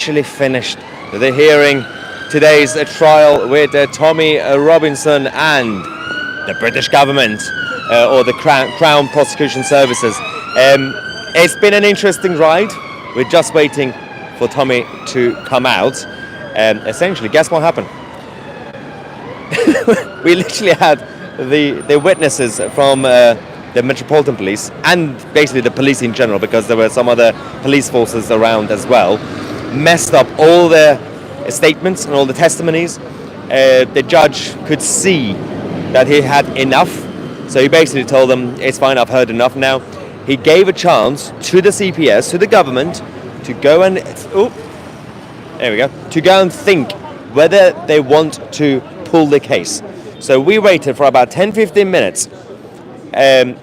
officially finished the hearing. Today's trial with Tommy Robinson and the British government, or the Crown Prosecution Services. It's been an interesting ride. We're just waiting for Tommy to come out. Essentially, guess what happened? We literally had the witnesses from the Metropolitan Police and basically the police in general, because there were some other police forces around as well, messed up all their statements and all the testimonies. The judge could see that he had enough, so he basically told them, it's fine, I've heard enough now. He gave a chance to the CPS, to the government, to go and to go and think whether they want to pull the case. So we waited for about 10-15 minutes, and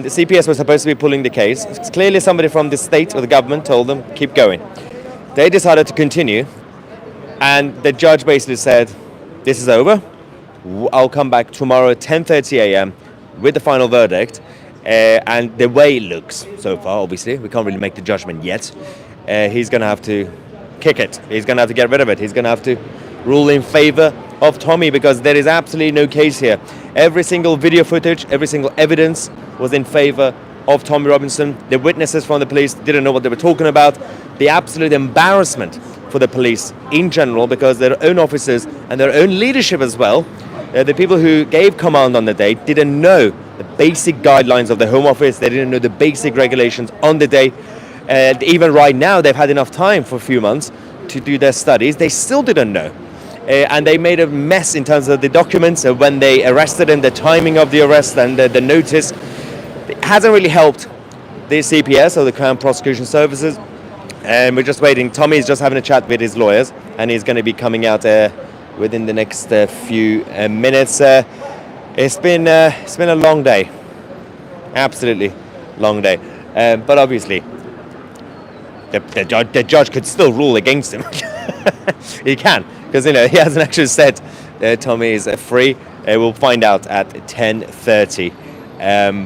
the CPS was supposed to be pulling the case. Clearly somebody from the state or the government told them, keep going. They decided to continue, and the judge basically said, this is over. I'll come back tomorrow at 10:30 a.m. with the final verdict. And the way it looks so far, obviously, we can't really make the judgment yet. He's going to have to kick it. He's going to have to get rid of it. He's going to have to rule in favor of Tommy, because there is absolutely no case here. Every single video footage, every single evidence was in favor of Tommy Robinson. The witnesses from the police didn't know what they were talking about. The absolute embarrassment for the police in general, because their own officers and their own leadership as well, the people who gave command on the day didn't know the basic guidelines of the Home Office. They didn't know the basic regulations on the day. Even right now, they've had enough time for a few months to do their studies. They still didn't know. And they made a mess in terms of the documents when they arrested him, the timing of the arrest and the notice. It hasn't really helped the CPS or the Crown Prosecution Services. And we're just waiting. Tommy's just having a chat with his lawyers, and he's going to be coming out within the next few minutes. It's been a long day, absolutely long day. But obviously, the judge could still rule against him. He can, because he hasn't actually said Tommy is free. We'll find out at 10:30.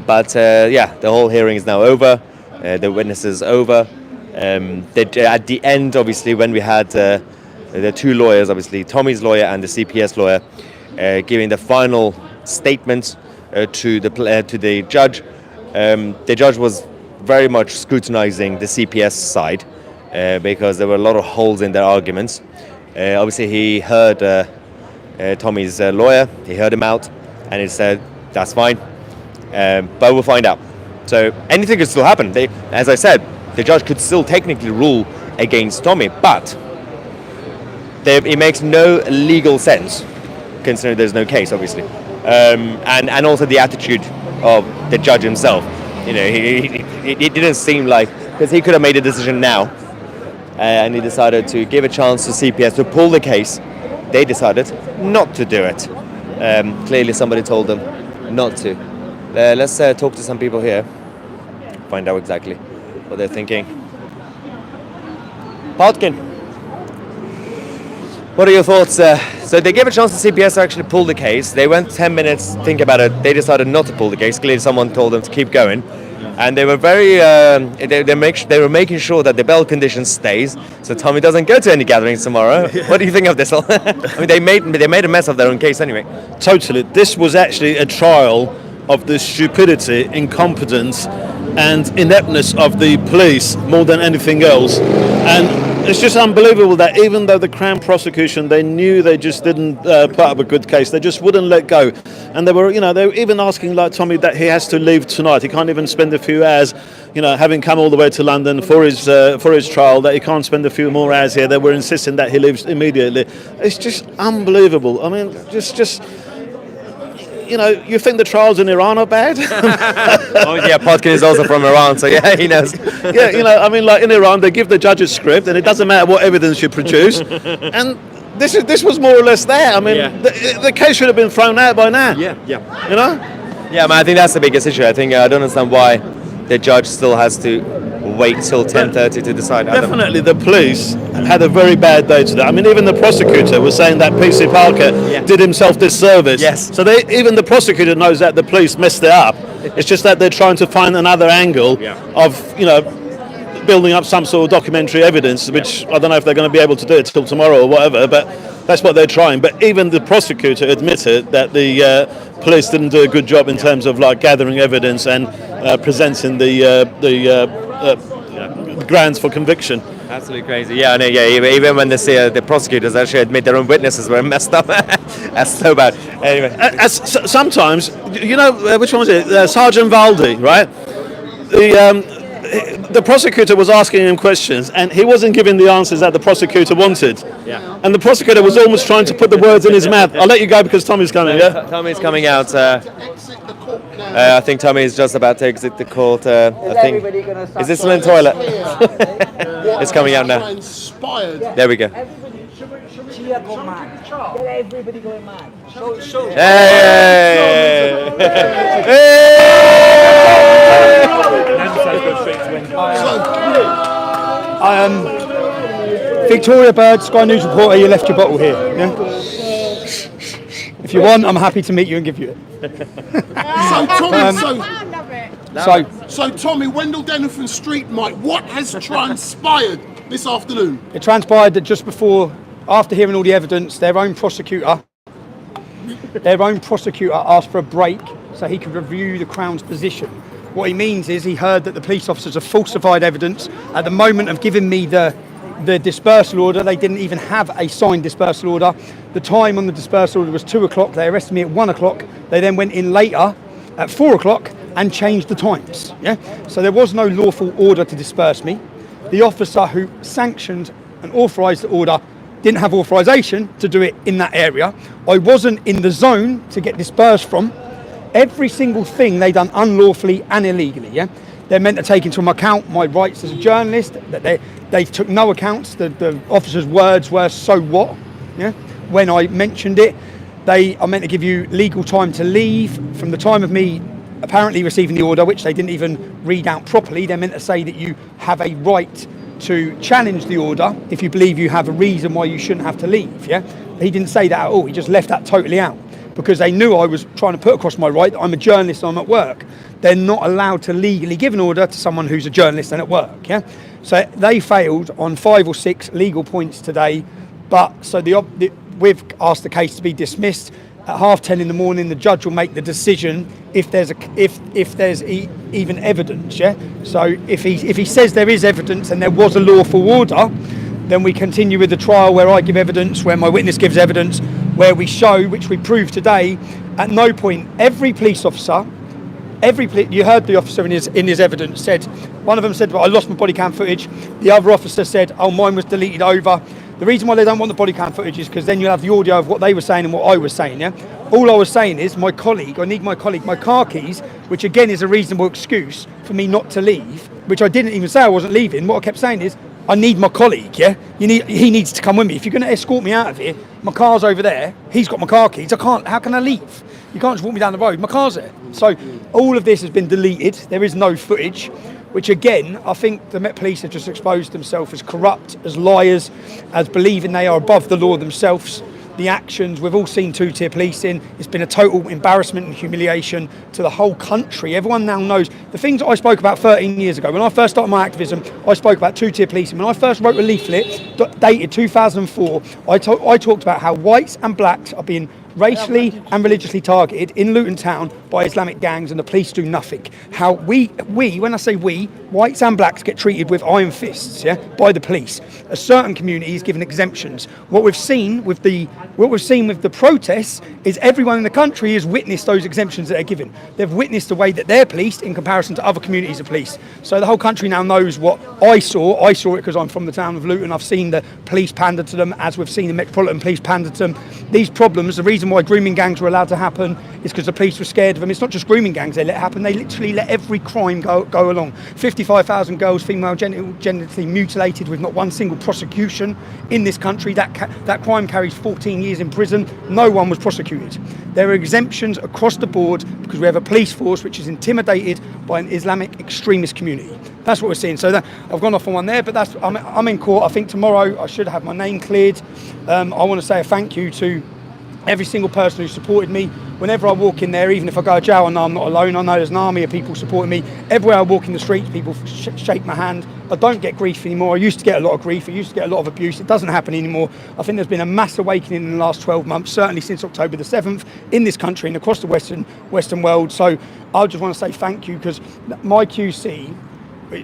But the whole hearing is now over. The witnesses over. At the end, obviously, when we had the two lawyers, obviously Tommy's lawyer and the CPS lawyer, giving the final statement to the judge. The judge was very much scrutinizing the CPS side because there were a lot of holes in their arguments. Obviously, he heard Tommy's lawyer. He heard him out, and he said, "That's fine, but we'll find out." So anything could still happen. As I said, the judge could still technically rule against Tommy, but it makes no legal sense, considering there's no case, obviously, and also the attitude of the judge himself. It didn't seem like, because he could have made a decision now, and he decided to give a chance to CPS to pull the case. They decided not to do it. Clearly, somebody told them not to. Let's talk to some people here, find out exactly what they're thinking. Podkin, what are your thoughts? So they gave a chance to CPS to actually pull the case. They went 10 minutes, think about it. They decided not to pull the case. Clearly someone told them to keep going. And they were very, they were making sure that the bail condition stays, so Tommy doesn't go to any gatherings tomorrow. Yeah. What do you think of this? I mean, they made a mess of their own case anyway. Totally. This was actually a trial of the stupidity, incompetence, and ineptness of the police more than anything else. And it's just unbelievable that even though the Crown prosecution, they knew they just didn't put up a good case, they just wouldn't let go. And they were even asking like Tommy that he has to leave tonight. He can't even spend a few hours, having come all the way to London for his trial, that he can't spend a few more hours here. They were insisting that he leaves immediately. It's just unbelievable. I mean, just. You think the trials in Iran are bad? Oh yeah, Podkin is also from Iran, so yeah, he knows. Yeah, like in Iran, they give the judge a script, and it doesn't matter what evidence you produce. And this was more or less there. I mean, the case should have been thrown out by now. Yeah. Yeah, man, I think that's the biggest issue. I don't understand why the judge still has to wait till 10:30 to decide. Definitely, the police had a very bad day today. I mean, even the prosecutor was saying that PC Parker did himself disservice. Yes. So even the prosecutor knows that the police messed it up. It's just that they're trying to find another angle of, building up some sort of documentary evidence, which I don't know if they're going to be able to do it till tomorrow or whatever, but that's what they're trying. But even the prosecutor admitted that the police didn't do a good job in terms of like gathering evidence and presenting the grounds for conviction. Absolutely crazy. Yeah, I know. Yeah, even when the prosecutors actually admit their own witnesses were messed up. That's so bad. Anyway, Sometimes, you know, which one was it? Sergeant Valdi, right? The prosecutor was asking him questions, and he wasn't giving the answers that the prosecutor wanted. Yeah. And the prosecutor was almost trying to put the words in his mouth. I'll let you go because Tommy's coming. Yeah. Tommy's coming out. I think Tommy is just about to exit the court. I think. Is this still in the toilet? It's coming out now. There we go. Cheer, go mad. Get everybody going mad. Show. Hey! I am Victoria Bird, Sky News reporter. You left your bottle here. Yeah? If you want, I'm happy to meet you and give you it. So Tommy, Wendell Denison Street, Mike, what has transpired this afternoon? It transpired that just before, after hearing all the evidence, their own prosecutor asked for a break so he could review the Crown's position. What he means is he heard that the police officers have falsified evidence. At the moment of giving me the dispersal order, they didn't even have a signed dispersal order. The time on the dispersal order was 2 o'clock. They arrested me at 1 o'clock. They then went in later at 4 o'clock and changed the times. Yeah. So there was no lawful order to disperse me. The officer who sanctioned and authorised the order didn't have authorisation to do it in that area. I wasn't in the zone to get dispersed from. Every single thing they done unlawfully and illegally. Yeah. They're meant to take into account my rights as a journalist. That they took no accounts. The officer's words were, "So what?" Yeah. When I mentioned it, they are meant to give you legal time to leave from the time of me apparently receiving the order, which they didn't even read out properly. They're meant to say that you have a right to challenge the order if you believe you have a reason why you shouldn't have to leave. Yeah. He didn't say that at all. He just left that totally out because they knew I was trying to put across my right that I'm a journalist and I'm at work. They're not allowed to legally give an order to someone who's a journalist and at work. Yeah. So they failed on 5 or 6 legal points today. But so we've asked the case to be dismissed. At 10:30 in the morning, the judge will make the decision if there's even evidence. Yeah. So if he says there is evidence and there was a lawful order, then we continue with the trial where I give evidence, where my witness gives evidence, where we show, which we proved today. At no point, every police officer, you heard the officer in his evidence said, one of them said, well, I lost my body cam footage. The other officer said, oh, mine was deleted over. The reason why they don't want the body cam footage is because then you'll have the audio of what they were saying and what I was saying. Yeah. All I was saying is my car keys, which again is a reasonable excuse for me not to leave, which I didn't even say I wasn't leaving. What I kept saying is, I need my colleague, yeah? He needs to come with me. If you're going to escort me out of here, my car's over there, he's got my car keys, how can I leave? You can't just walk me down the road, my car's there. So all of this has been deleted, there is no footage, which again, I think the Met Police have just exposed themselves as corrupt, as liars, as believing they are above the law themselves. The actions, we've all seen two-tier policing. It's been a total embarrassment and humiliation to the whole country. Everyone now knows the things that I spoke about 13 years ago. When I first started my activism, I spoke about two-tier policing. When I first wrote a leaflet dated 2004, I talked about how whites and blacks are being racially and religiously targeted in Luton Town by Islamic gangs, and the police do nothing. How we, when I say we, whites and blacks get treated with iron fists, yeah, by the police. A certain community is given exemptions. What we've seen with the protests is everyone in the country has witnessed those exemptions that they're given. They've witnessed the way that they're policed in comparison to other communities of police. So the whole country now knows what I saw. I saw it because I'm from the town of Luton. I've seen the police pander to them, as we've seen the Metropolitan Police pander to them. These problems, the reason why grooming gangs were allowed to happen is because the police were scared of them. It's not just grooming gangs they let happen, they literally let every crime go along. 55,000 girls, female genitally mutilated with not one single prosecution in this country. That crime carries 14 years in prison. No one was prosecuted. There are exemptions across the board because we have a police force which is intimidated by an Islamic extremist community. That's what we're seeing. So I've gone off on one there, but I'm in court. I think tomorrow I should have my name cleared. I want to say a thank you to every single person who supported me. Whenever I walk in there, even if I go to jail, I know I'm not alone. I know there's an army of people supporting me. Everywhere I walk in the streets, people shake my hand. I don't get grief anymore. I used to get a lot of grief. I used to get a lot of abuse. It doesn't happen anymore. I think there's been a mass awakening in the last 12 months, certainly since October the 7th, in this country and across the Western world. So I just want to say thank you, because my QC,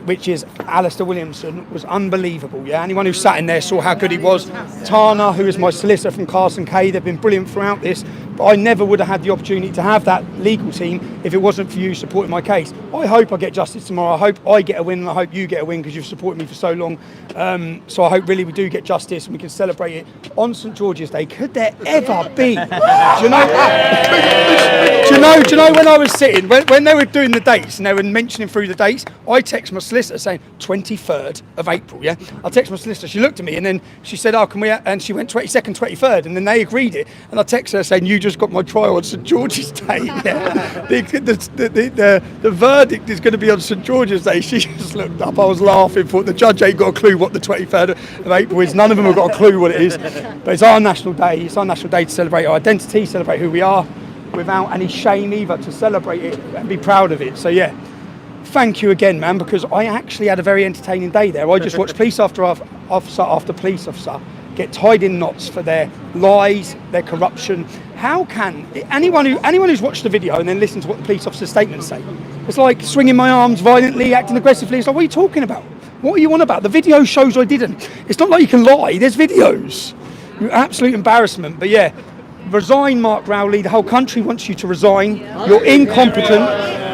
which is Alistair Williamson, was unbelievable. Yeah, anyone who sat in there saw how good he was. Tana, who is my solicitor from Carson K, they've been brilliant throughout this. But I never would have had the opportunity to have that legal team if it wasn't for you supporting my case. I hope I get justice tomorrow. I hope I get a win, and I hope you get a win, because you've supported me for so long. So I hope really we do get justice and we can celebrate it on St George's Day. Could there ever be? Do you know when I was sitting, when they were doing the dates and they were mentioning through the dates, I text my solicitor saying 23rd of April, yeah? I text my solicitor, she looked at me and then she said, oh, can we, and she went 22nd, 23rd, and then they agreed it. And I text her saying, you just got my trial on St George's Day. Yeah? The verdict is going to be on St George's Day. She just looked up, I was laughing, thought the judge ain't got a clue what the 23rd of April is. None of them have got a clue what it is. But it's our national day. It's our national day to celebrate our identity, celebrate who we are, without any shame either, to celebrate it and be proud of it. So yeah, thank you again, man, because I actually had a very entertaining day there. I just watched police officer after police officer get tied in knots for their lies, their corruption. How can anyone who's watched the video and then listened to what the police officer's statements say, it's like swinging my arms violently, acting aggressively. It's like, what are you talking about? What are you on about? The video shows I didn't. It's not like you can lie. There's videos. You're absolute embarrassment. But yeah, resign, Mark Rowley. The whole country wants you to resign. You're incompetent.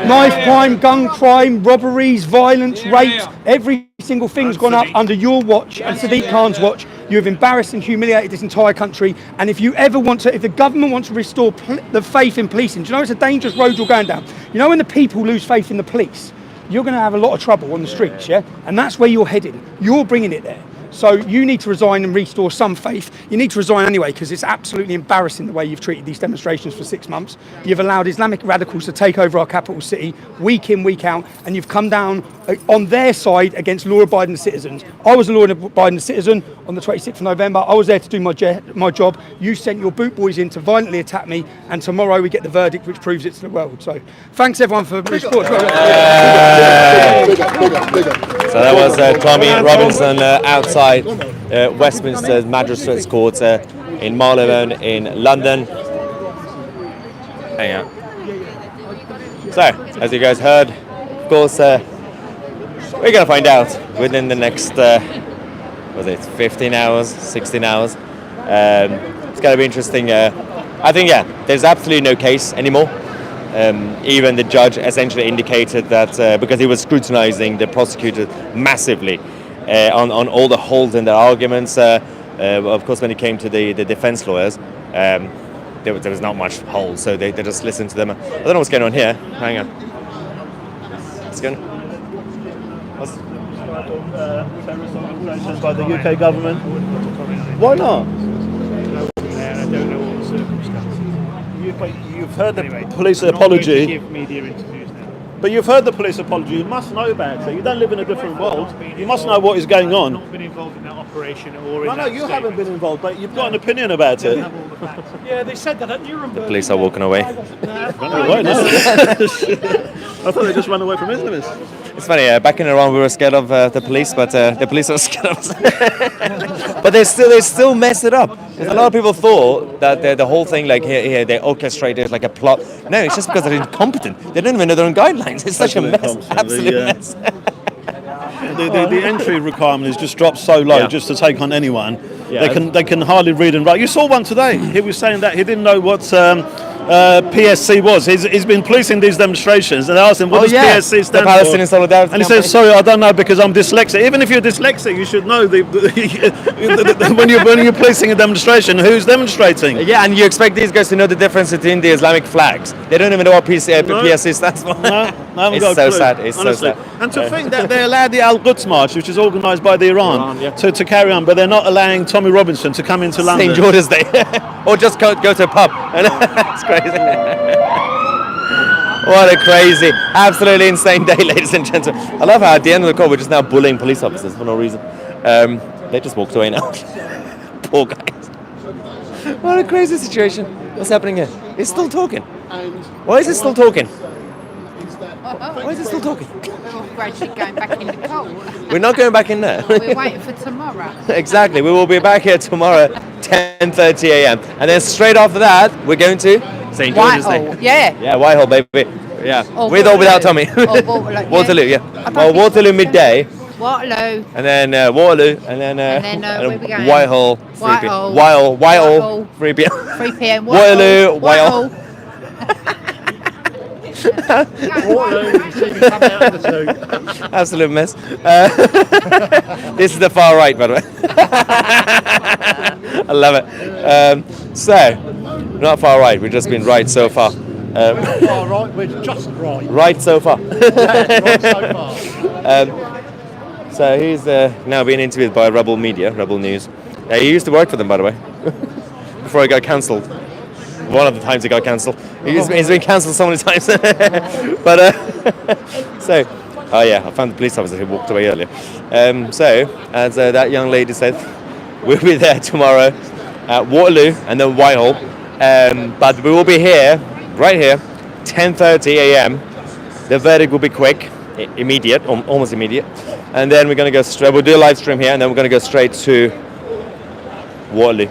Knife crime, gun crime, robberies, violence, rapes, every single thing's gone up under your watch and Sadiq Khan's watch. You have embarrassed and humiliated this entire country. And if the government wants to restore the faith in policing, do you know it's a dangerous road you're going down? You know when the people lose faith in the police, you're going to have a lot of trouble on the streets, yeah? And that's where you're headed. You're bringing it there. So you need to resign and restore some faith. You need to resign anyway, because it's absolutely embarrassing the way you've treated these demonstrations for 6 months. You've allowed Islamic radicals to take over our capital city week in, week out, and you've come down on their side against law-abiding citizens. I was a law-abiding citizen on the 26th of November. I was there to do my job. You sent your boot boys in to violently attack me, and tomorrow we get the verdict which proves it to the world. So thanks everyone for your support. So that was Tommy Robinson outside Westminster Magistrates Court in Marylebone in London. Hang on. So, as you guys heard, of course, we're going to find out within the next, 15 hours, 16 hours. It's going to be interesting. I think, yeah, there's absolutely no case anymore. Even the judge essentially indicated that because he was scrutinizing the prosecutor massively on all the holes in their arguments. Of course, when it came to the defense lawyers, there was not much holes, so they just listened to them. I don't know what's going on here. Hang on. What's going on? By the UK government. Why not? I don't know all the circumstances. You've heard the police apology. Give media interviews now. But you've heard the police apology. You must know about it. You don't live in a different world. You must know what is going on. I've not been involved in that operation or in No, you haven't been involved, but you've got an opinion about it. Yeah, they said that at Nuremberg. The police are walking away. Run away, no? I thought they just ran away from Islamists. It's funny, back in Iran we were scared of the police, but the police are scared of us. But they still mess it up. A lot of people thought that the whole thing, like here they orchestrated like a plot. No, it's just because they're incompetent. They don't even know their own guidelines. It's such a mess, absolute mess. The entry requirement is just dropped so low just to take on anyone. Yeah. They can hardly read and write. You saw one today. He was saying that he didn't know what PSC was. He's been policing these demonstrations, and I asked him, what does PSC stand the Palestinian for? Solidarity And he says, sorry, I don't know because I'm dyslexic. Even if you're dyslexic, you should know when you're policing a demonstration, who's demonstrating. Yeah, and you expect these guys to know the difference between the Islamic flags. They don't even know what PSC stands for. No, it's so sad. It's honestly. so sad. And to think that they allowed the Al-Quds March, which is organised by the Iran, to carry on, but they're not allowing Tommy Robinson to come into London. St George's Day. Or just go to a pub. It's crazy. What a crazy, absolutely insane day, ladies and gentlemen. I love how at the end of the call we're just now bullying police officers for no reason. They just walked away now. Poor guys. What a crazy situation. What's happening here? It's still talking. And Why is it still talking? is that Why is it still talking? We're gradually going back in the cold. We're not going back in there. We're waiting for tomorrow. Exactly. We will be back here tomorrow, 10:30 a.m. And then straight after that, we're going to St. George's Day. Whitehall, yeah. Yeah, Whitehall, baby. Yeah. Or With or without Tommy. Or Waterloo, yeah. Waterloo, yeah. I don't Well, think- Waterloo midday, Waterloo. and then Waterloo, and then, where we going? Whitehall, 3 Whitehall. Whitehall, Whitehall. 3 p.m. 3 p.m. Waterloo, Whitehall. Waterloo, you see me coming out of the two. Absolute mess. This is the far right, by the way. I love it. So, not far right, we've just been right so far. All right, we're just right. Right so far. Right so far. So he's now being interviewed by Rebel Media, Rebel News. He used to work for them, by the way, before he got cancelled. One of the times he got cancelled. He's been cancelled so many times. But so, oh yeah, I found the police officer who walked away earlier. So, as that young lady said, we'll be there tomorrow at Waterloo and then Whitehall. But we will be here, right here, 10:30 a.m. The verdict will be quick, immediate, almost immediate. And then we're going to go straight, we'll do a live stream here, and then we're going to go straight to Waterloo.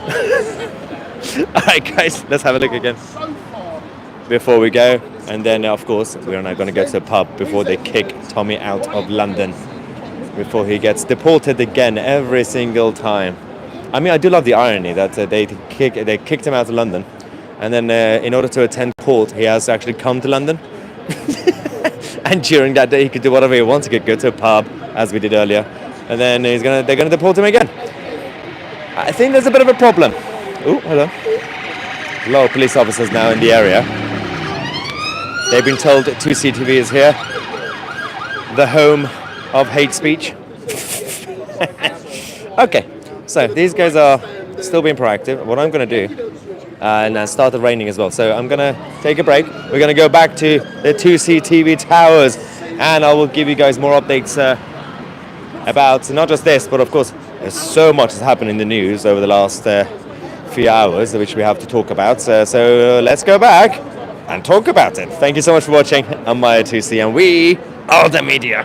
Alright guys, let's have a look again before we go. And then of course, we're now going to go to a pub before they kick Tommy out of London. Before he gets deported again every single time. I mean, I do love the irony that they kicked him out of London. And then in order to attend court, he has to actually come to London. And during that day, he could do whatever he wants. He could go to a pub, as we did earlier. And then they're going to deport him again. I think there's a bit of a problem. Oh, hello. A lot of police officers now in the area. They've been told that 2CTV is here. The home of hate speech. Okay, so these guys are still being proactive. What I'm going to do, and it started raining as well, so I'm going to take a break. We're going to go back to the 2CTV towers, and I will give you guys more updates about not just this, but of course, there's so much has happened in the news over the last few hours, which we have to talk about. So let's go back and talk about it. Thank you so much for watching. I'm Maya 2C, and we are the media.